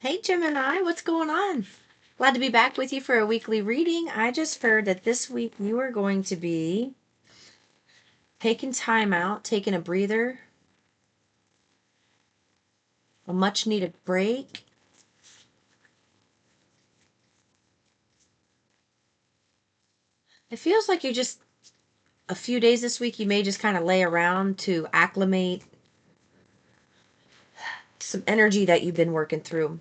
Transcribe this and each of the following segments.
Hey Gemini, what's going on? Glad to be back with you for a weekly reading. I just heard that this week you are going to be taking time out, taking a breather, a much needed break. It feels like you just, a few days this week, you may just kind of lay around to acclimate some energy that you've been working through.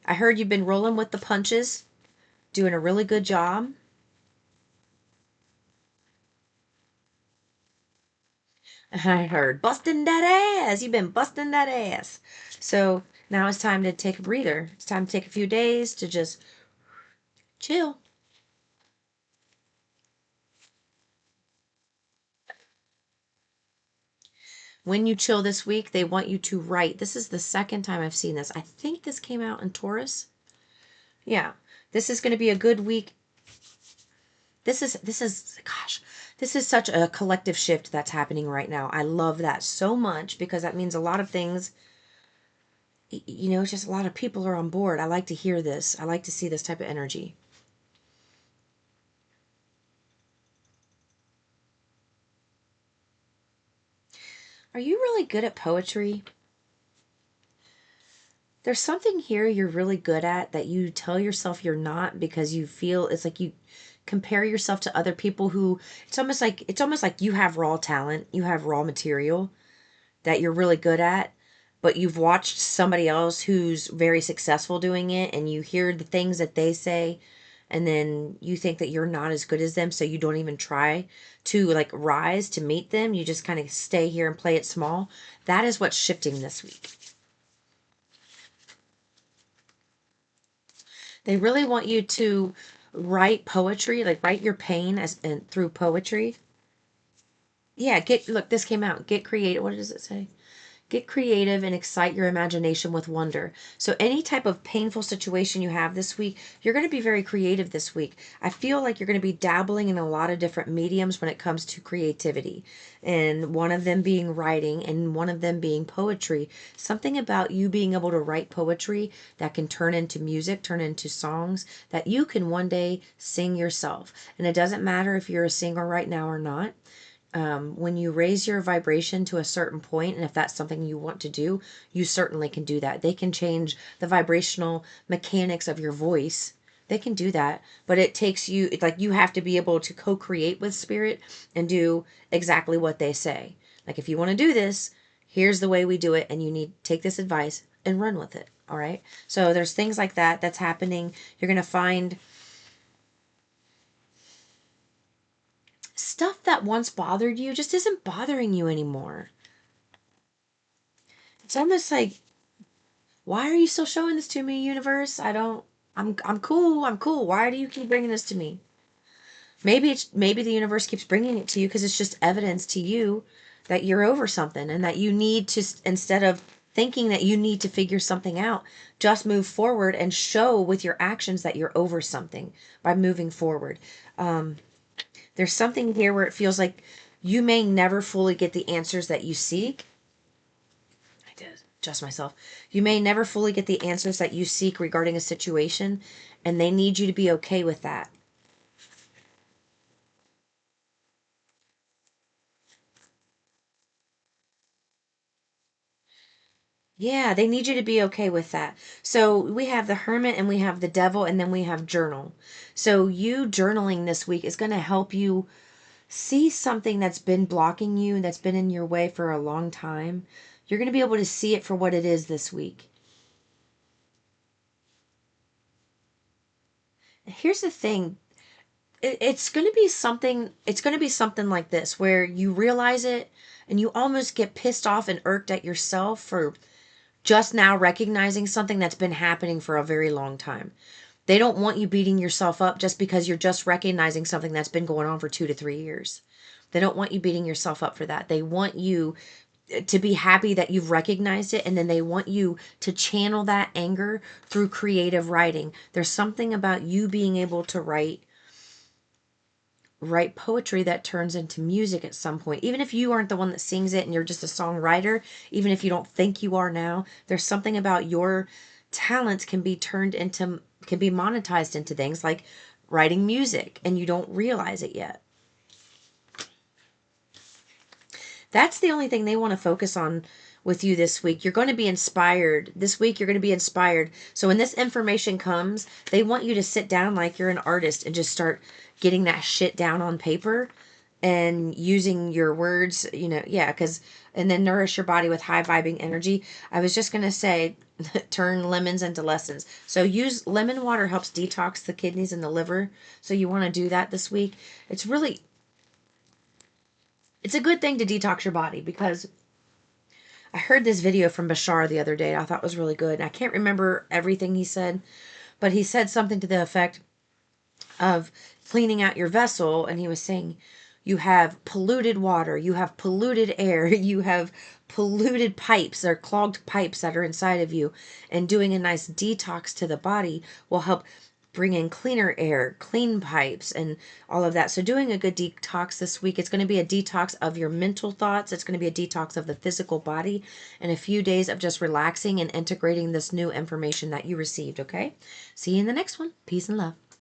I heard you've been rolling with the punches, doing a really good job. I heard busting that ass. You've been busting that ass. So now it's time to take a breather. It's time to take a few days to just chill. When you chill this week, they want you to write. This is the second time I've seen this. I think this came out in Taurus. Yeah. This is going to be a good week. Gosh, this is such a collective shift that's happening right now. I love that so much because that means a lot of things, it's just a lot of people are on board. I like to hear this. I like to see this type of energy. Are you really good at poetry? There's something here you're really good at that you tell yourself you're not because you feel it's like you compare yourself to other people who it's almost like you have raw talent, you have raw material that you're really good at, but you've watched somebody else who's very successful doing it and you hear the things that they say and then you think that you're not as good as them, so you don't even try to like rise to meet them. You just kind of stay here and play it small. That is what's shifting this week. They really want you to write poetry, like write your pain as and through poetry. Yeah, look, this came out. Get creative. What does it say? Get creative and excite your imagination with wonder. So any type of painful situation you have this week, you're going to be very creative this week. I feel like you're going to be dabbling in a lot of different mediums when it comes to creativity. And one of them being writing and one of them being poetry. Something about you being able to write poetry that can turn into music, turn into songs that you can one day sing yourself. And it doesn't matter if you're a singer right now or not. When you raise your vibration to a certain point, and if that's something you want to do, you certainly can do that. They can change the vibrational mechanics of your voice. They can do that, but it takes you, it's like you have to be able to co-create with spirit and do exactly what they say. Like, if you want to do this, here's the way we do it, and you need to take this advice and run with it. All right. So there's things like that that's happening. You're going to find stuff that once bothered you just isn't bothering you anymore. It's almost like, why are you still showing this to me, universe? I'm cool. I'm cool. Why do you keep bringing this to me? Maybe the universe keeps bringing it to you because it's just evidence to you that you're over something and that you need to, instead of thinking that you need to figure something out, just move forward and show with your actions that you're over something by moving forward. There's something here where it feels like you may never fully get the answers that you seek. I did adjust myself. You may never fully get the answers that you seek regarding a situation, and they need you to be okay with that. Yeah, they need you to be okay with that. So we have the hermit and we have the devil and then we have journal. So you journaling this week is going to help you see something that's been blocking you, that's been in your way for a long time. You're going to be able to see it for what it is this week. Here's the thing. It's going to be something like this where you realize it and you almost get pissed off and irked at yourself for just now recognizing something that's been happening for a very long time. They don't want you beating yourself up just because you're just recognizing something that's been going on for 2 to 3 years. They don't want you beating yourself up for that. They want you to be happy that you've recognized it, and then they want you to channel that anger through creative writing. There's something about you being able to write write poetry that turns into music at some point. Even if you aren't the one that sings it and you're just a songwriter, even if you don't think you are now, there's something about your talents can be turned into, can be monetized into things like writing music, and you don't realize it yet. That's the only thing they want to focus on with you this week. You're going to be inspired. This week, you're going to be inspired. So when this information comes, they want you to sit down like you're an artist and just start getting that shit down on paper and using your words, you know, yeah, because, and then nourish your body with high vibing energy. I was just going to say, turn lemons into lessons. So use lemon water, helps detox the kidneys and the liver. So you want to do that this week. It's really, it's a good thing to detox your body, because I heard this video from Bashar the other day I thought was really good. And I can't remember everything he said, but he said something to the effect of cleaning out your vessel. And he was saying, you have polluted water, you have polluted air, you have polluted pipes or clogged pipes that are inside of you. And doing a nice detox to the body will help bring in cleaner air, clean pipes, and all of that. So doing a good detox this week, it's going to be a detox of your mental thoughts. It's going to be a detox of the physical body, and a few days of just relaxing and integrating this new information that you received, okay? See you in the next one. Peace and love.